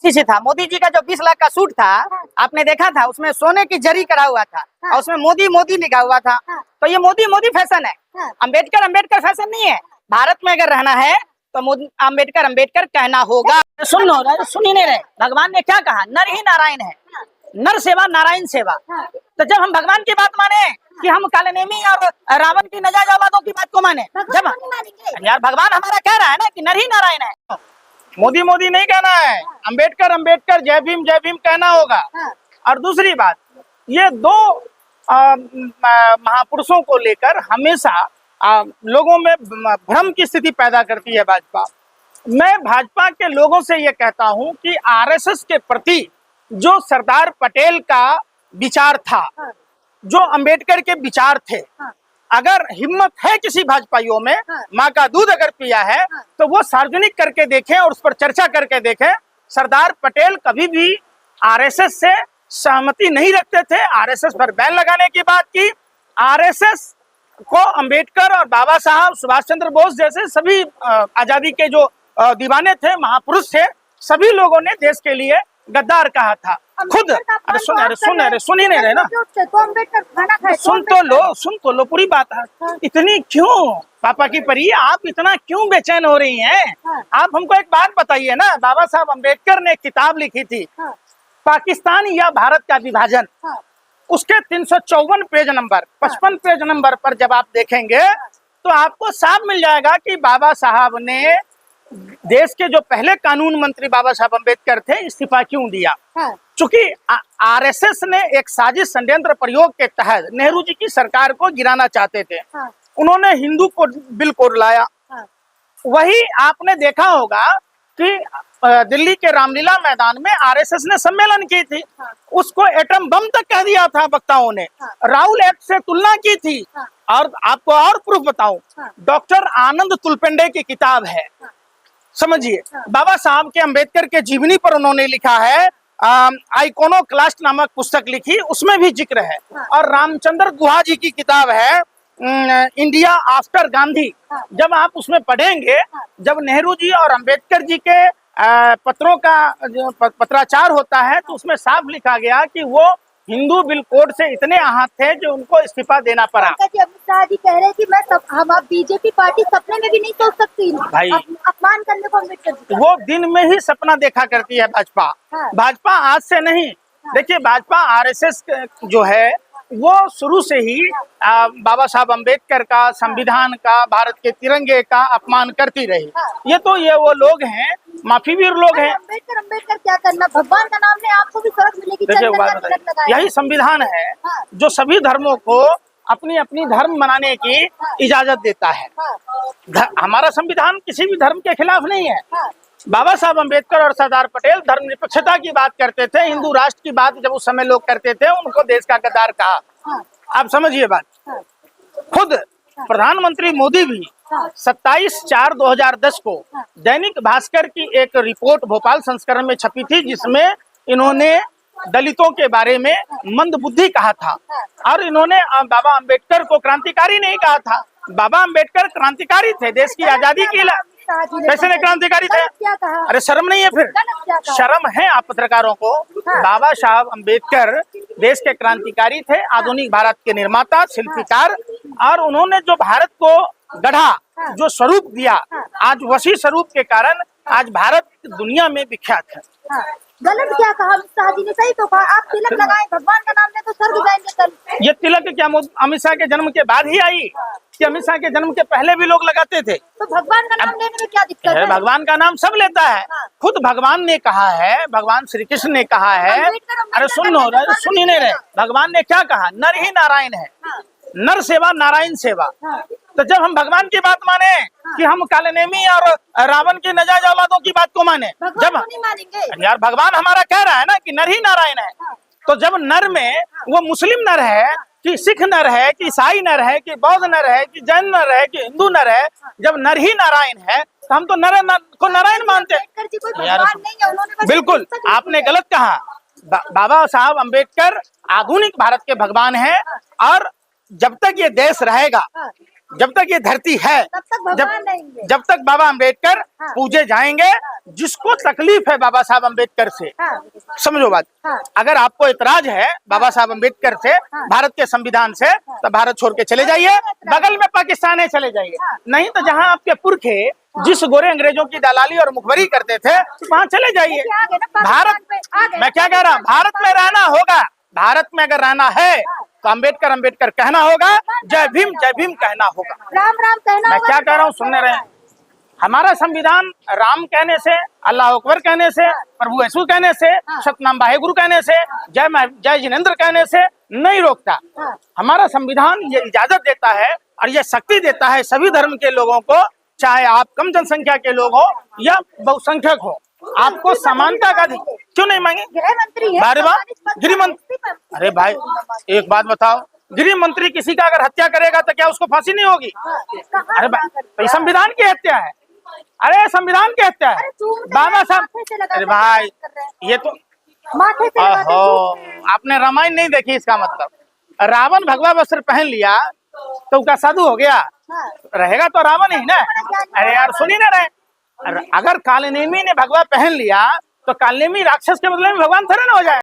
अच्छी सी था। मोदी जी का जो 20 लाख का सूट था, आपने देखा था, उसमें सोने की जरी करा हुआ था और उसमें मोदी मोदी लिखा हुआ था। तो ये मोदी मोदी फैशन है, अंबेडकर अंबेडकर फैशन नहीं है। भारत में अगर रहना है तो मोदी अंबेडकर अंबेडकर कहना होगा। सुन लो, सुन ही नहीं रहे। भगवान ने क्या कहा? नर ही नारायण है, नर सेवा नारायण सेवा। तो जब हम भगवान की बात माने कि हम कालनेमी और रावण की नजायज औलादों की बात को माने, जब यार भगवान हमारा कह रहा है ना कि नर ही नारायण है। मोदी मोदी नहीं कहना है, अंबेडकर अंबेडकर जय भीम कहना होगा। और दूसरी बात, ये दो महापुरुषों को लेकर हमेशा लोगों में भ्रम की स्थिति पैदा करती है भाजपा। मैं भाजपा के लोगों से ये कहता हूं कि आरएसएस के प्रति जो सरदार पटेल का विचार था, जो अंबेडकर के विचार थे, अगर हिम्मत है किसी भाजपाइयों में, माँ का दूध अगर पिया है तो वो सार्वजनिक करके देखें और उस पर चर्चा करके देखें। सरदार पटेल कभी भी आरएसएस से सहमति नहीं रखते थे। आरएसएस पर बैन लगाने की बात की। आरएसएस को अंबेडकर और बाबा साहब सुभाष चंद्र बोस जैसे सभी आजादी के जो दीवाने थे, महापुरुष थे, सभी लोगों ने देश के लिए गद्दार कहा था। खुद सुन ही नहीं रहे ना, सुन तो लो पूरी बात है। इतनी क्यों पापा की परी, आप इतना क्यों बेचैन हो रही हैं? आप हमको एक बात बताइए ना। बाबा साहब अंबेडकर ने एक किताब लिखी थी, पाकिस्तान या भारत का विभाजन। उसके 354 पेज नंबर, 55 पेज नंबर पर जब आप देखेंगे तो आपको साफ मिल जाएगा कि बाबा साहब ने देश के जो पहले कानून मंत्री बाबा साहब अंबेडकर थे, इस्तीफा क्यों दिया। चूंकि आरएसएस ने एक साजिश षड्यंत्र प्रयोग के तहत नेहरू जी की सरकार को गिराना चाहते थे। उन्होंने हिंदू को बिल को लाया। वही आपने देखा होगा कि दिल्ली के रामलीला मैदान में आरएसएस ने सम्मेलन की थी, उसको एटम बम तक कह दिया था वक्ताओं ने। राहुल एक्ट से तुलना की थी। और आपको और प्रूफ बताऊं, डॉक्टर आनंद तुलपेंडे की किताब है, समझिए, बाबा साहब के अंबेडकर के जीवनी पर उन्होंने लिखा है। आइकोनोक्लास्ट नामक पुस्तक लिखी, उसमें भी जिक्र है। और रामचंद्र गुहा जी की किताब है इंडिया आफ्टर गांधी। जब आप उसमें पढ़ेंगे, जब नेहरू जी और अंबेडकर जी के पत्रों का जो पत्राचार होता है, तो उसमें साफ लिखा गया कि वो हिंदू बिल कोड से इतने आहत थे जो उनको इस्तीफा देना पड़ा। अमित शाह जी कह रहे हैं कि हम बीजेपी पार्टी सपने में भी नहीं सोच सकती भाई, अपमान करने को अंबेडकर। वो दिन में ही सपना देखा करती है भाजपा। भाजपा आज से नहीं। देखिए, भाजपा आरएसएस जो है वो शुरू से ही बाबा साहब अंबेडकर का, संविधान का, भारत के तिरंगे का अपमान करती रही। ये वो लोग हैं, माफीवीर लोग हैं। अंबेडकर क्या करना, भगवान का नाम ले आपको भी फर्क मिलेगी। देखिए, यही संविधान है जो सभी धर्मों को अपनी अपनी धर्म मनाने की इजाजत देता है। हमारा संविधान किसी भी धर्म के खिलाफ नहीं है। बाबा साहब अंबेडकर और सरदार पटेल धर्मनिरपेक्षता की बात करते थे। हिंदू राष्ट्र की बात जब उस समय लोग करते थे, उनको देश का गद्दार कहा। आप समझिए बात। खुद प्रधानमंत्री मोदी भी 27/4/2010 को दैनिक भास्कर की एक रिपोर्ट भोपाल संस्करण में छपी थी, जिसमें इन्होंने दलितों के बारे में मंदबुद्धि कहा था। और इन्होंने बाबा अंबेडकर को क्रांतिकारी नहीं कहा था। बाबा अंबेडकर क्रांतिकारी थे, देश की आजादी के लिए। कैसे नहीं क्रांतिकारी थे? अरे शर्म नहीं है? फिर शर्म है आप पत्रकारों को? बाबा साहब अंबेडकर देश के क्रांतिकारी थे, आधुनिक भारत के निर्माता, शिल्पकार। और उन्होंने जो भारत को गढ़ा, जो स्वरूप दिया, आज वसी स्वरूप के कारण आज भारत दुनिया में विख्यात है। गलत क्या कहा अमित शाह जी ने? सही तो कहा। आप तिलक लगाएं, भगवान का नाम ले तो स्वर्ग जाएंगे कल। ये तिलक क्या अमित शाह के जन्म के बाद ही आई कि अमित शाह के जन्म के पहले भी लोग लगाते थे? तो भगवान का नाम लेने में क्या दिक्कत है? भगवान का नाम सब लेता है। खुद भगवान ने कहा है, भगवान श्री कृष्ण ने कहा है। अरे सुन ही नहीं रहे। भगवान ने क्या कहा? नर ही नारायण है, नर सेवा नारायण सेवा। तो जब हम भगवान की बात माने कि हम कालनेमी और रावण की नजायज औलादों की बात को माने, जब यार भगवान हमारा कह रहा है ना कि नर ही नारायण है, तो जब नर में वो मुस्लिम नर है कि सिख नर है कि ईसाई नर है कि बौद्ध नर है कि जैन नर है कि हिंदू नर है, जब नर ही नारायण है तो हम तो नर को नारायण मानते हैं। बिल्कुल आपने गलत कहा। बाबा साहब अंबेडकर आधुनिक भारत के भगवान हैं। और जब तक ये देश रहेगा, जब तक ये धरती है, जब तक बाबा अंबेडकर पूजे जाएंगे, जिसको तकलीफ है बाबा साहब अम्बेडकर से, हाँ, समझो बात, हाँ। अगर आपको इतराज है बाबा साहब अम्बेडकर से, भारत के संविधान से, तो भारत छोड़ के चले जाइए, बगल में पाकिस्तान है, चले जाइए। नहीं तो जहां आपके पुरखे जिस गोरे अंग्रेजों की दलाली और मुखबरी करते थे, वहां चले जाइए। देखिए, आ गए ना पाकिस्तान भारत, पे, आ गए मैं ना क्या कह रहा हूं, भारत में रहना होगा, भारत में अगर रहना है तो अम्बेडकर अम्बेडकर कहना होगा, जय भीम कहना होगा। राम राम कहना मैं होगा क्या तो कह रहा हूँ, राम सुनने कहना रहे, हमारा संविधान राम कहने से, अल्लाह अकबर कहने से, प्रभु यीशु कहने से, सतनाम वाहेगुरु कहने से, जय जिनेंद्र कहने से नहीं रोकता। हाँ। हमारा संविधान ये इजाजत देता है और ये शक्ति देता है सभी धर्म के लोगों को, चाहे आप कम जनसंख्या के लोग हो या बहुसंख्यक हो, आपको समानता का अधिकार क्यों नहीं मांगे? गृह मंत्री है, अरे वाह, सम्मानित पद गृह पर मंत्री, है, इसी अरे भाई एक बात बताओ, गृह मंत्री किसी का अगर हत्या करेगा तो क्या उसको फांसी नहीं होगी? कहाँ अरे भाई, तो ये संविधान की हत्या है, अरे संविधान की हत्या है बाबा साहब। अरे भाई ये तो, माथे से लगाते ओहो, हैं। आपने रामायण नहीं देखी, इसका मतलब रावण भगवा वस्त्र पहन लिया तो उसका साधु हो गया, हाँ। रहेगा तो रावण ही ना। अरे यार सुनी ना रहे, अगर कालनेमी ने भगवा पहन लिया तो कालनेमी राक्षस के बदले में भगवान थोड़े ना हो जाए।